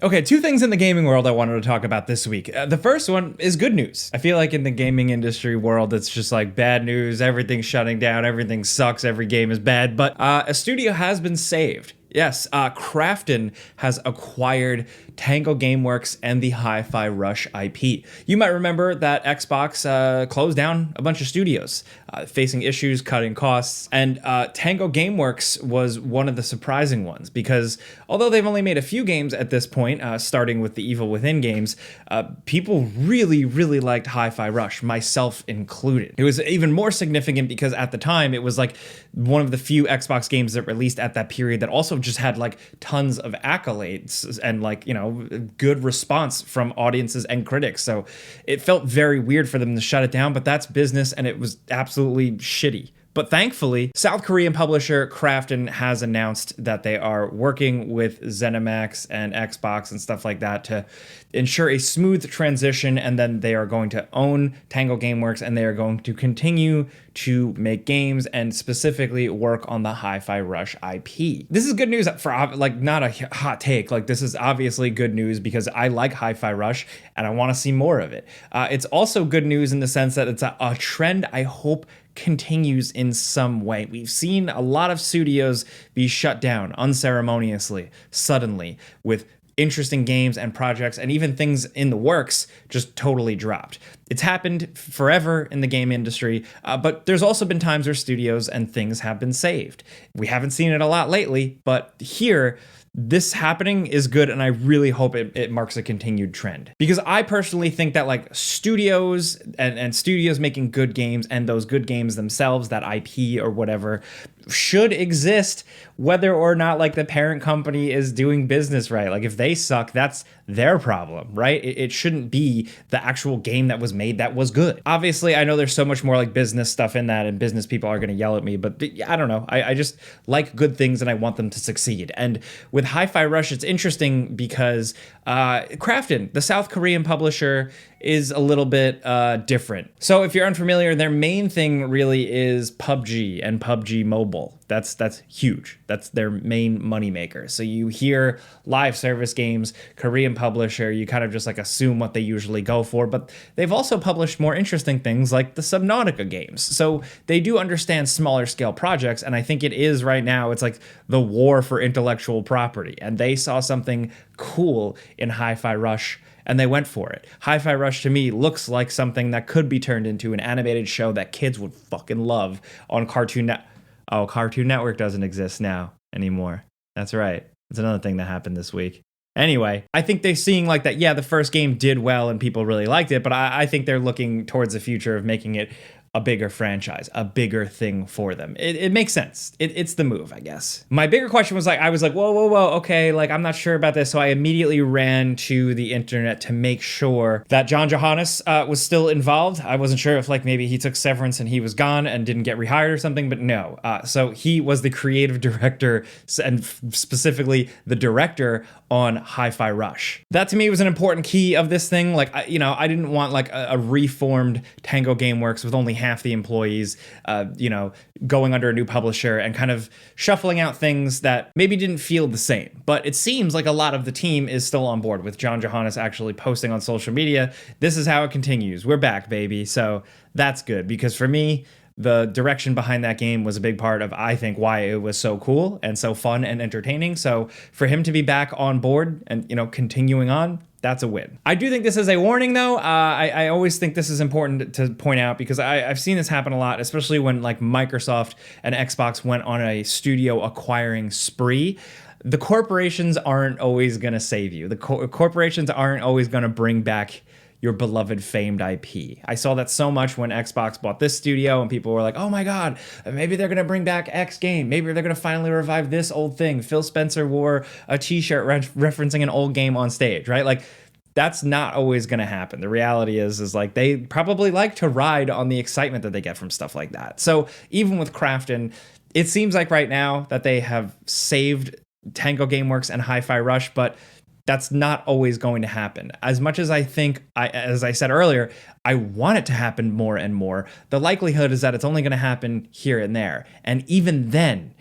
Okay, two things in the gaming world I wanted to talk about this week. The first one is good news. I feel like in the gaming industry world, it's just like bad news, everything's shutting down, everything sucks, every game is bad, but a studio has been saved. Yes, Krafton has acquired Tango Gameworks and the Hi-Fi Rush IP. You might remember that Xbox closed down a bunch of studios, facing issues, cutting costs, and Tango Gameworks was one of the surprising ones because although they've only made a few games at this point, starting with the Evil Within games, people really, really liked Hi-Fi Rush, myself included. It was even more significant because at the time it was like one of the few Xbox games that released at that period that also just had like tons of accolades and like, you know, good response from audiences and critics. So it felt very weird for them to shut it down, but that's business and it was absolutely shitty. But thankfully, South Korean publisher Krafton has announced that they are working with ZeniMax and Xbox and stuff like that to ensure a smooth transition, and then they are going to own Tango Gameworks and they are going to continue to make games and specifically work on the Hi-Fi Rush IP. This is good news for like not a hot take. Like this is obviously good news because I like Hi-Fi Rush and I want to see more of it. It's also good news in the sense that it's a trend I hope continues in some way. We've seen a lot of studios be shut down unceremoniously, suddenly, with interesting games and projects and even things in the works just totally dropped. It's happened forever in the game industry, but there's also been times where studios and things have been saved. We haven't seen it a lot lately, but here, this happening is good, and I really hope it marks a continued trend. Because I personally think that like studios and studios making good games and those good games themselves, that IP or whatever, should exist whether or not like the parent company is doing business right. Like if they suck, that's their problem, right? It shouldn't be the actual game that was made that was good. Obviously, I know there's so much more like business stuff in that and business people are going to yell at me, but I don't know. I just like good things and I want them to succeed. And with Hi-Fi Rush, it's interesting because Krafton, the South Korean publisher, is a little bit different. So if you're unfamiliar, their main thing really is PUBG and PUBG Mobile. That's huge. That's their main moneymaker. So you hear live service games, Korean publisher, you kind of just like assume what they usually go for, but they've also published more interesting things like the Subnautica games. So they do understand smaller scale projects, and I think it is right now, it's like the war for intellectual property, and they saw something cool in Hi-Fi Rush and they went for it. Hi-Fi Rush to me looks like something that could be turned into an animated show that kids would fucking love on Cartoon Network. Oh, Cartoon Network doesn't exist now anymore. That's right. That's another thing that happened this week. Anyway, I think they're seeing like that, yeah, the first game did well and people really liked it, but I think they're looking towards the future of making it a bigger franchise, a bigger thing for them. It makes sense. It's the move, I guess. My bigger question was like, I was like, whoa, okay, like I'm not sure about this. So I immediately ran to the internet to make sure that John Johannes was still involved. I wasn't sure if like maybe he took severance and he was gone and didn't get rehired or something, but no. So he was the creative director and specifically the director on Hi-Fi Rush. That to me was an important key of this thing. Like, I didn't want like a reformed Tango Gameworks with only half the employees, going under a new publisher and kind of shuffling out things that maybe didn't feel the same. But it seems like a lot of the team is still on board, with John Johannes actually posting on social media, this is how it continues. We're back, baby. So that's good, because for me, the direction behind that game was a big part of, I think, why it was so cool and so fun and entertaining. So for him to be back on board and, continuing on, that's a win. I do think this is a warning, though. I always think this is important to point out because I've seen this happen a lot, especially when like Microsoft and Xbox went on a studio acquiring spree. The corporations aren't always going to save you. The corporations aren't always going to bring back your beloved famed IP. I saw that so much when Xbox bought this studio and people were like, oh my God, maybe they're going to bring back X game. Maybe they're going to finally revive this old thing. Phil Spencer wore a t-shirt referencing an old game on stage, right? Like, that's not always going to happen. The reality is like they probably like to ride on the excitement that they get from stuff like that. So even with Krafton, it seems like right now that they have saved Tango Gameworks and Hi-Fi Rush, but that's not always going to happen. As much as I think, as I said earlier, I want it to happen more and more, the likelihood is that it's only going to happen here and there. And even then,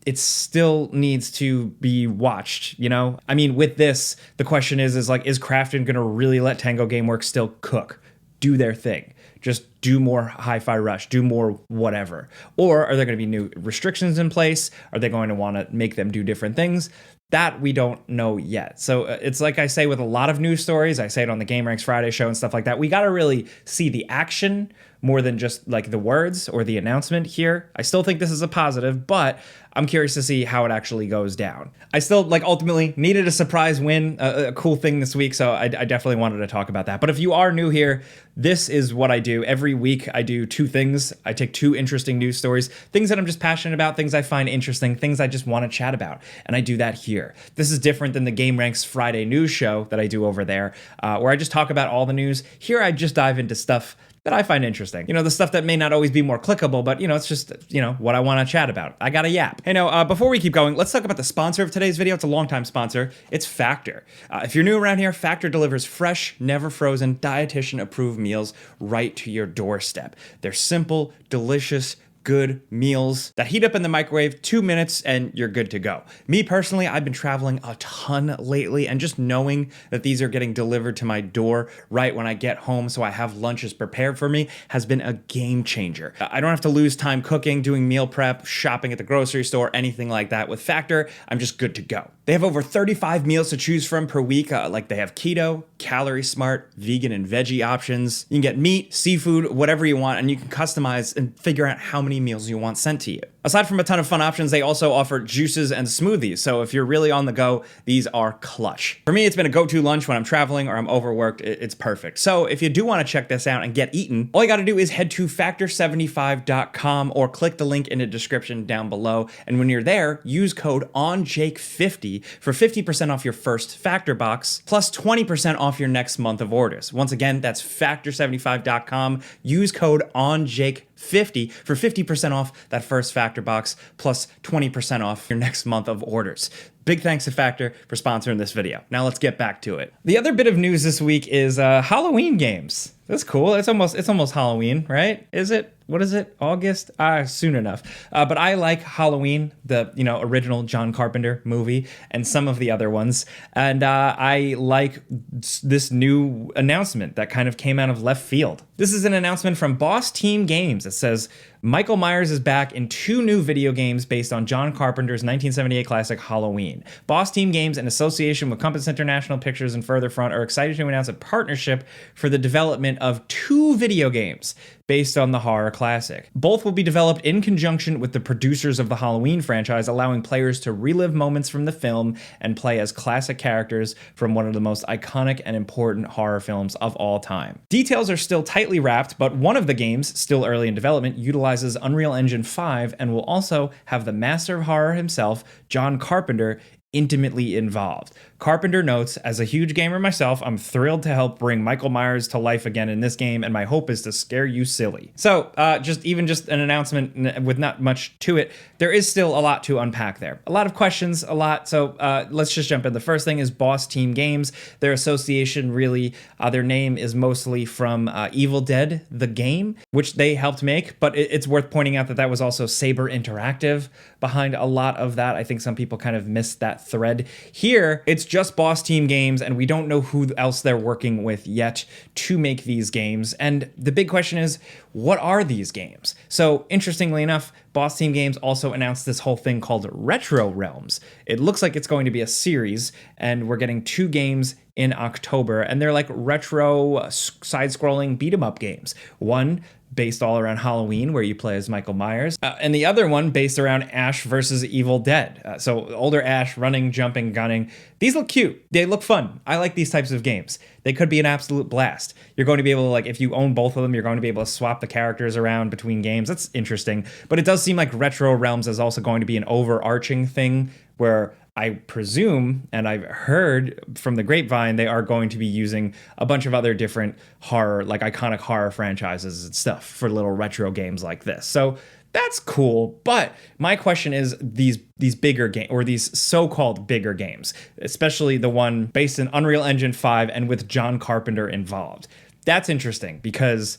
it still needs to be watched, you know? I mean, with this, the question is like, is Krafton gonna really let Tango Gameworks still cook, do their thing? Just do more Hi-Fi Rush, do more whatever. Or are there going to be new restrictions in place? Are they going to want to make them do different things? That we don't know yet. So it's like I say with a lot of news stories, I say it on the Game Ranks Friday show and stuff like that, we got to really see the action more than just like the words or the announcement here. I still think this is a positive, but I'm curious to see how it actually goes down. I still like ultimately needed a surprise win, a cool thing this week, so I definitely wanted to talk about that. But if you are new here, this is what I do. Every week I do two things. I take two interesting news stories, things that I'm just passionate about, things I find interesting, things I just want to chat about, and I do that here. This is different than the Game Ranks Friday news show that I do over there, where I just talk about all the news. Here I just dive into stuff that I find interesting. You know, the stuff that may not always be more clickable, but, you know, it's just, you know, what I want to chat about. I got a yap. Hey, now, before we keep going, let's talk about the sponsor of today's video. It's a longtime sponsor. It's Factor. If you're new around here, Factor delivers fresh, never frozen, dietitian-approved meals right to your doorstep. They're simple, delicious, good meals that heat up in the microwave, 2 minutes and you're good to go. Me personally, I've been traveling a ton lately, and just knowing that these are getting delivered to my door right when I get home so I have lunches prepared for me has been a game changer. I don't have to lose time cooking, doing meal prep, shopping at the grocery store, anything like that. With Factor, I'm just good to go. They have over 35 meals to choose from per week. Like they have keto, calorie smart, vegan and veggie options. You can get meat, seafood, whatever you want, and you can customize and figure out how many meals you want sent to you. Aside from a ton of fun options, they also offer juices and smoothies. So if you're really on the go, these are clutch. For me, it's been a go-to lunch when I'm traveling or I'm overworked. It's perfect. So if you do want to check this out and get eaten, all you got to do is head to factor75.com or click the link in the description down below. And when you're there, use code ONJAKE50 for 50% off your first Factor box, plus 20% off your next month of orders. Once again, that's factor75.com. Use code ONJAKE50 for 50% off that first Factor box, plus 20% off your next month of orders. Big thanks to Factor for sponsoring this video. Now let's get back to it. The other bit of news this week is Halloween games. That's cool. It's almost Halloween, right? Is it? What is it? August? Soon enough. But I like Halloween, the original John Carpenter movie, and some of the other ones. And I like this new announcement that kind of came out of left field. This is an announcement from Boss Team Games. It says, Michael Myers is back in 2 new video games based on John Carpenter's 1978 classic Halloween. Boss Team Games, in association with Compass International Pictures and Further Front, are excited to announce a partnership for the development of 2 video games based on the horror classic. Both will be developed in conjunction with the producers of the Halloween franchise, allowing players to relive moments from the film and play as classic characters from one of the most iconic and important horror films of all time. Details are still tightly wrapped, but one of the games, still early in development, utilizes Unreal Engine 5 and will also have the master of horror himself, John Carpenter, intimately involved. Carpenter notes, as a huge gamer myself, I'm thrilled to help bring Michael Myers to life again in this game, and my hope is to scare you silly. So, just an announcement with not much to it, there is still a lot to unpack there. A lot of questions, so let's just jump in. The first thing is Boss Team Games. Their association really, their name is mostly from Evil Dead, the game, which they helped make, but it's worth pointing out that that was also Saber Interactive behind a lot of that. I think some people kind of missed that thread. Here, it's just Boss Team Games, and we don't know who else they're working with yet to make these games. And the big question is, what are these games? So, interestingly enough, Boss Team Games also announced this whole thing called Retro Realms. It looks like it's going to be a series, and we're getting 2 games in October, and they're like retro side-scrolling beat-em-up games. One based all around Halloween, where you play as Michael Myers, and the other one based around Ash versus Evil Dead. So older Ash running, jumping, gunning. These look cute. They look fun. I like these types of games. They could be an absolute blast. You're going to be able to, like, if you own both of them, you're going to be able to swap the characters around between games. That's interesting. But it does seem like Retro Realms is also going to be an overarching thing where I presume, and I've heard from the grapevine, they are going to be using a bunch of other different horror, like iconic horror franchises and stuff for little retro games like this. So that's cool. But my question is these bigger games, or these so-called bigger games, especially the one based in Unreal Engine 5 and with John Carpenter involved. That's interesting because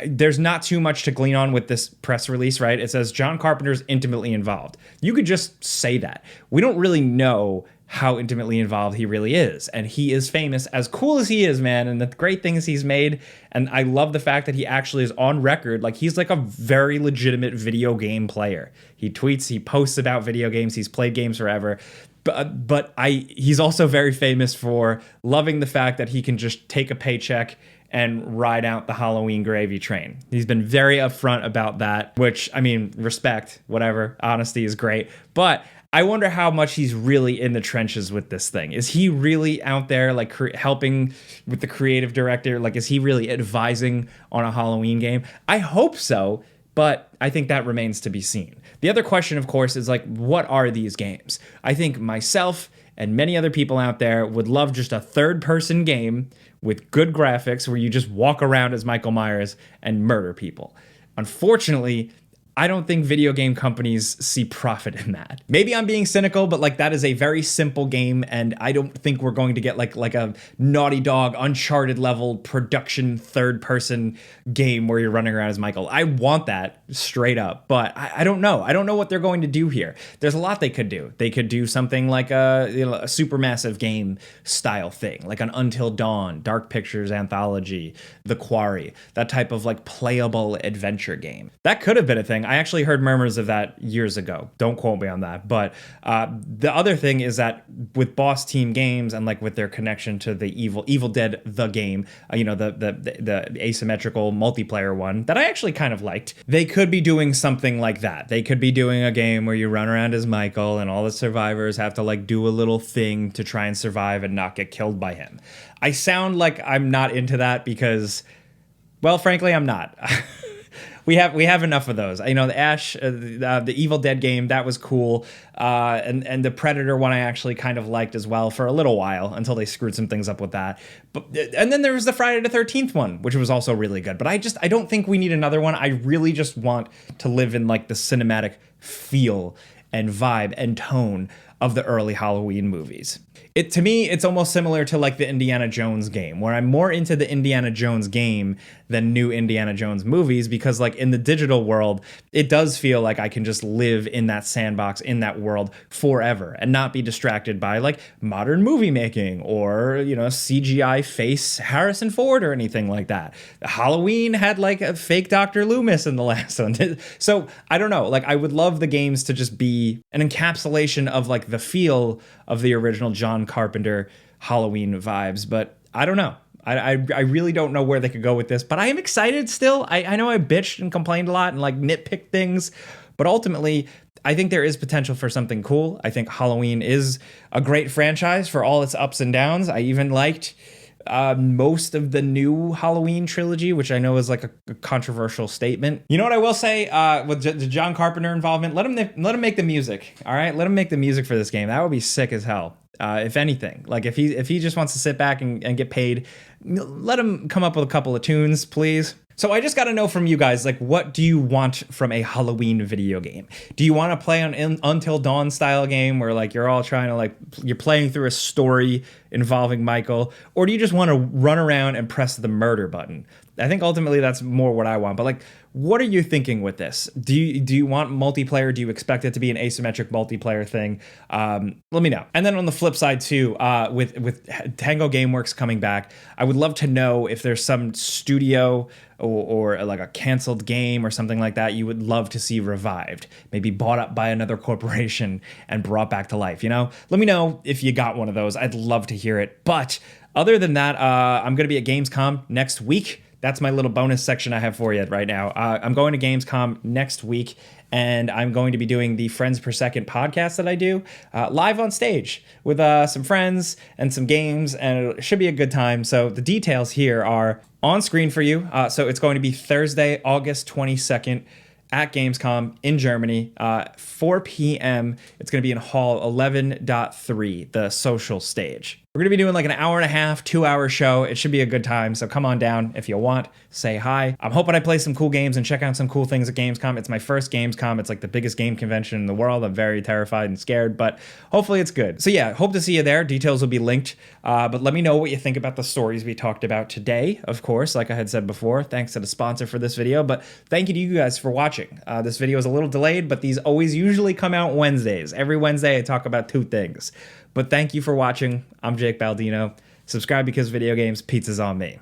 there's not too much to glean on with this press release, right? It says John Carpenter's intimately involved. You could just say that. We don't really know how intimately involved he really is. And he is famous, as cool as he is, man, and the great things he's made. And I love the fact that he actually is on record. Like, he's like a very legitimate video game player. He tweets, he posts about video games, he's played games forever. But he's also very famous for loving the fact that he can just take a paycheck and ride out the Halloween gravy train. He's been very upfront about that, which, I mean, respect, whatever. Honesty is great. But I wonder how much he's really in the trenches with this thing. Is he really out there, like, helping with the creative director? Like, is he really advising on a Halloween game? I hope so, but I think that remains to be seen. The other question, of course, is like, what are these games? I think myself and many other people out there would love just a third-person game with good graphics where you just walk around as Michael Myers and murder people. Unfortunately, I don't think video game companies see profit in that. Maybe I'm being cynical, but like, that is a very simple game, and I don't think we're going to get like a Naughty Dog Uncharted level production third-person game where you're running around as Michael. I want that straight up, but I don't know. I don't know what they're going to do here. There's a lot they could do. They could do something like a supermassive game style thing, like an Until Dawn, Dark Pictures anthology, The Quarry, that type of like playable adventure game. That could have been a thing. I actually heard murmurs of that years ago. Don't quote me on that. But the other thing is that with Boss Team Games and like with their connection to the Evil Dead the game, the asymmetrical multiplayer one that I actually kind of liked, they could be doing something like that. They could be doing a game where you run around as Michael and all the survivors have to like do a little thing to try and survive and not get killed by him. I sound like I'm not into that because, well, frankly, I'm not. We have enough of those. You know, the Ash, the Evil Dead game, that was cool. And the Predator one I actually kind of liked as well for a little while until they screwed some things up with that. And then there was the Friday the 13th one, which was also really good. But I don't think we need another one. I really just want to live in like the cinematic feel and vibe and tone of the early Halloween movies. To me, it's almost similar to like the Indiana Jones game, where I'm more into the Indiana Jones game than new Indiana Jones movies, because like in the digital world, it does feel like I can just live in that sandbox, in that world forever and not be distracted by like modern movie making or, you know, CGI face Harrison Ford or anything like that. Halloween had like a fake Dr. Loomis in the last one. So I don't know, like I would love the games to just be an encapsulation of like the feel of the original John Carpenter Halloween vibes, but I don't know. I really don't know where they could go with this, but I am excited still. I know I bitched and complained a lot and like nitpicked things, but ultimately I think there is potential for something cool. I think Halloween is a great franchise for all its ups and downs. I even liked most of the new Halloween trilogy, which I know is like a controversial statement. You know what I will say with the John Carpenter involvement? Let him make the music. All right, let him make the music for this game. That would be sick as hell. If anything, like if he just wants to sit back and get paid, let him come up with a couple of tunes, please. So I just got to know from you guys, like, what do you want from a Halloween video game? Do you want to play an Until Dawn style game where like you're all trying to like you're playing through a story involving Michael, or do you just want to run around and press the murder button? I think ultimately that's more what I want. But like, what are you thinking with this? Do you want multiplayer? Do you expect it to be an asymmetric multiplayer thing? Let me know. And then on the flip side too, with Tango Gameworks coming back, I would love to know if there's some studio or like a canceled game or something like that you would love to see revived, maybe bought up by another corporation and brought back to life. You know, let me know if you got one of those. I'd love to hear it. But other than that, I'm going to be at Gamescom next week. That's my little bonus section I have for you right now. I'm going to Gamescom next week, and I'm going to be doing the Friends Per Second podcast that I do live on stage with some friends and some games, and it should be a good time. So the details here are on screen for you. So it's going to be Thursday, August 22nd at Gamescom in Germany, 4 p.m. It's going to be in Hall 11.3, the social stage. We're going to be doing like an hour and a half, 2 hour show. It should be a good time. So come on down if you want. Say hi. I'm hoping I play some cool games and check out some cool things at Gamescom. It's my first Gamescom. It's like the biggest game convention in the world. I'm very terrified and scared, but hopefully it's good. So yeah, hope to see you there. Details will be linked. But let me know what you think about the stories we talked about today. Of course, like I had said before, thanks to the sponsor for this video. But thank you to you guys for watching. This video is a little delayed, but these always usually come out Wednesdays. Every Wednesday I talk about 2 things. But thank you for watching. I'm Jake Baldino. Subscribe because video games, pizza's on me.